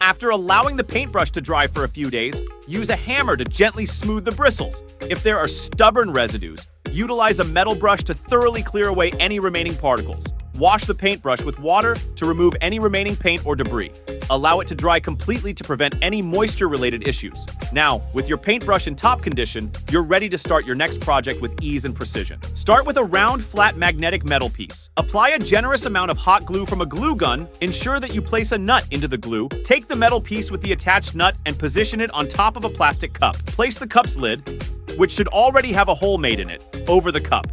After allowing the paintbrush to dry for a few days, use a hammer to gently smooth the bristles. If there are stubborn residues, utilize a metal brush to thoroughly clear away any remaining particles. Wash the paintbrush with water to remove any remaining paint or debris. Allow it to dry completely to prevent any moisture-related issues. Now, with your paintbrush in top condition, you're ready to start your next project with ease and precision. Start with a round, flat magnetic metal piece. Apply a generous amount of hot glue from a glue gun. Ensure that you place a nut into the glue. Take the metal piece with the attached nut and position it on top of a plastic cup. Place the cup's lid, which should already have a hole made in it, over the cup.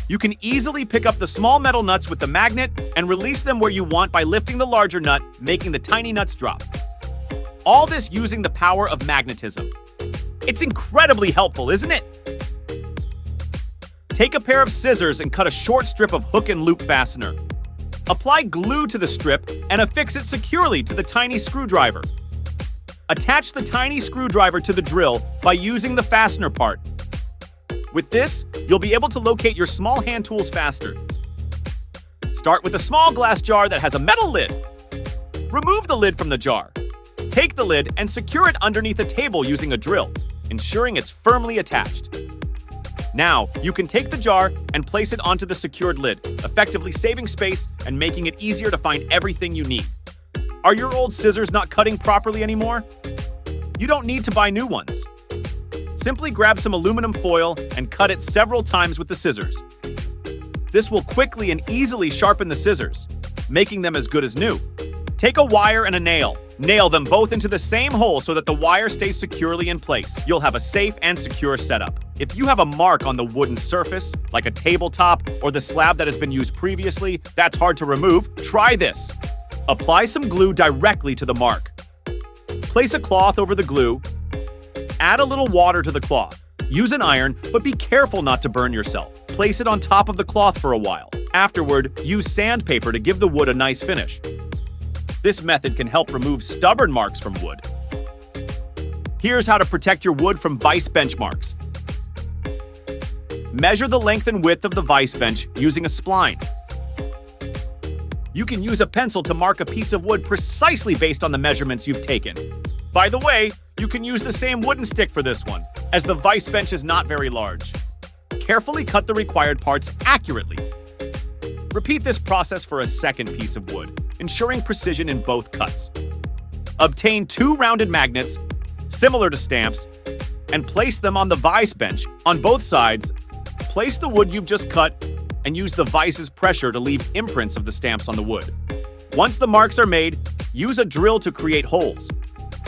You can easily pick up the small metal nuts with the magnet and release them where you want by lifting the larger nut, making the tiny nuts drop. All this using the power of magnetism. It's incredibly helpful, isn't it? Take a pair of scissors and cut a short strip of hook and loop fastener. Apply glue to the strip and affix it securely to the tiny screwdriver. Attach the tiny screwdriver to the drill by using the fastener part. With this, you'll be able to locate your small hand tools faster. Start with a small glass jar that has a metal lid. Remove the lid from the jar. Take the lid and secure it underneath a table using a drill, ensuring it's firmly attached. Now, you can take the jar and place it onto the secured lid, effectively saving space and making it easier to find everything you need. Are your old scissors not cutting properly anymore? You don't need to buy new ones. Simply grab some aluminum foil and cut it several times with the scissors. This will quickly and easily sharpen the scissors, making them as good as new. Take a wire and a nail. Nail them both into the same hole so that the wire stays securely in place. You'll have a safe and secure setup. If you have a mark on the wooden surface, like a tabletop or the slab that has been used previously, that's hard to remove, try this. Apply some glue directly to the mark. Place a cloth over the glue. Add a little water to the cloth. Use an iron, but be careful not to burn yourself. Place it on top of the cloth for a while. Afterward, use sandpaper to give the wood a nice finish. This method can help remove stubborn marks from wood. Here's how to protect your wood from vise bench marks. Measure the length and width of the vise bench using a spline. You can use a pencil to mark a piece of wood precisely based on the measurements you've taken. By the way, you can use the same wooden stick for this one, as the vise bench is not very large. Carefully cut the required parts accurately. Repeat this process for a second piece of wood, ensuring precision in both cuts. Obtain 2 rounded magnets, similar to stamps, and place them on the vise bench on both sides. Place the wood you've just cut and use the vise's pressure to leave imprints of the stamps on the wood. Once the marks are made, use a drill to create holes,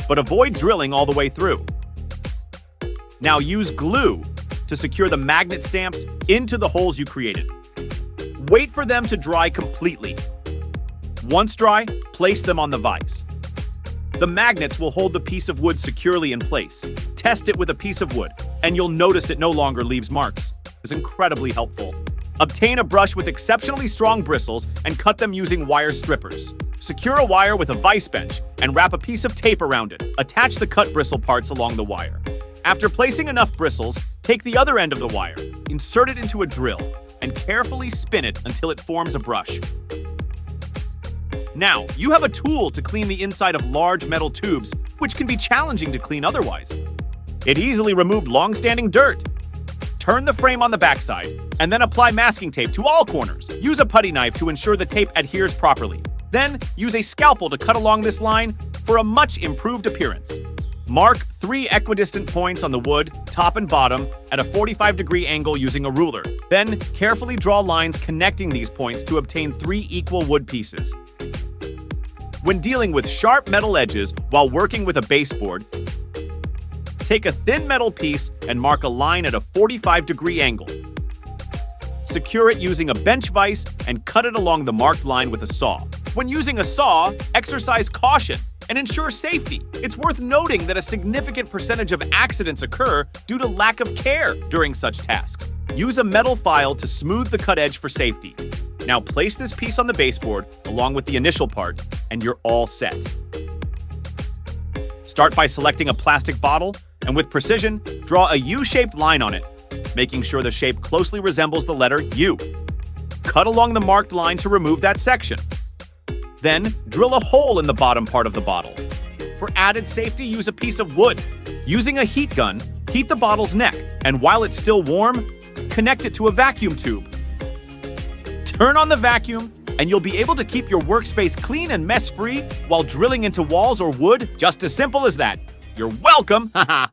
but avoid drilling all the way through. Now use glue to secure the magnet stamps into the holes you created. Wait for them to dry completely. Once dry, place them on the vise. The magnets will hold the piece of wood securely in place. Test it with a piece of wood, and you'll notice it no longer leaves marks. It's incredibly helpful. Obtain a brush with exceptionally strong bristles and cut them using wire strippers. Secure a wire with a vise bench and wrap a piece of tape around it. Attach the cut bristle parts along the wire. After placing enough bristles, take the other end of the wire, insert it into a drill, and carefully spin it until it forms a brush. Now, you have a tool to clean the inside of large metal tubes, which can be challenging to clean otherwise. It easily removed long-standing dirt. Turn the frame on the backside, and then apply masking tape to all corners. Use a putty knife to ensure the tape adheres properly. Then, use a scalpel to cut along this line for a much improved appearance. Mark 3 equidistant points on the wood, top and bottom, at a 45-degree angle using a ruler. Then, carefully draw lines connecting these points to obtain 3 equal wood pieces. When dealing with sharp metal edges while working with a baseboard, take a thin metal piece and mark a line at a 45-degree angle. Secure it using a bench vise and cut it along the marked line with a saw. When using a saw, exercise caution and ensure safety. It's worth noting that a significant percentage of accidents occur due to lack of care during such tasks. Use a metal file to smooth the cut edge for safety. Now place this piece on the baseboard along with the initial part, and you're all set. Start by selecting a plastic bottle, and with precision, draw a U-shaped line on it, making sure the shape closely resembles the letter U. Cut along the marked line to remove that section. Then, drill a hole in the bottom part of the bottle. For added safety, use a piece of wood. Using a heat gun, heat the bottle's neck, and while it's still warm, connect it to a vacuum tube. Turn on the vacuum, and you'll be able to keep your workspace clean and mess-free while drilling into walls or wood. Just as simple as that. You're welcome! Haha.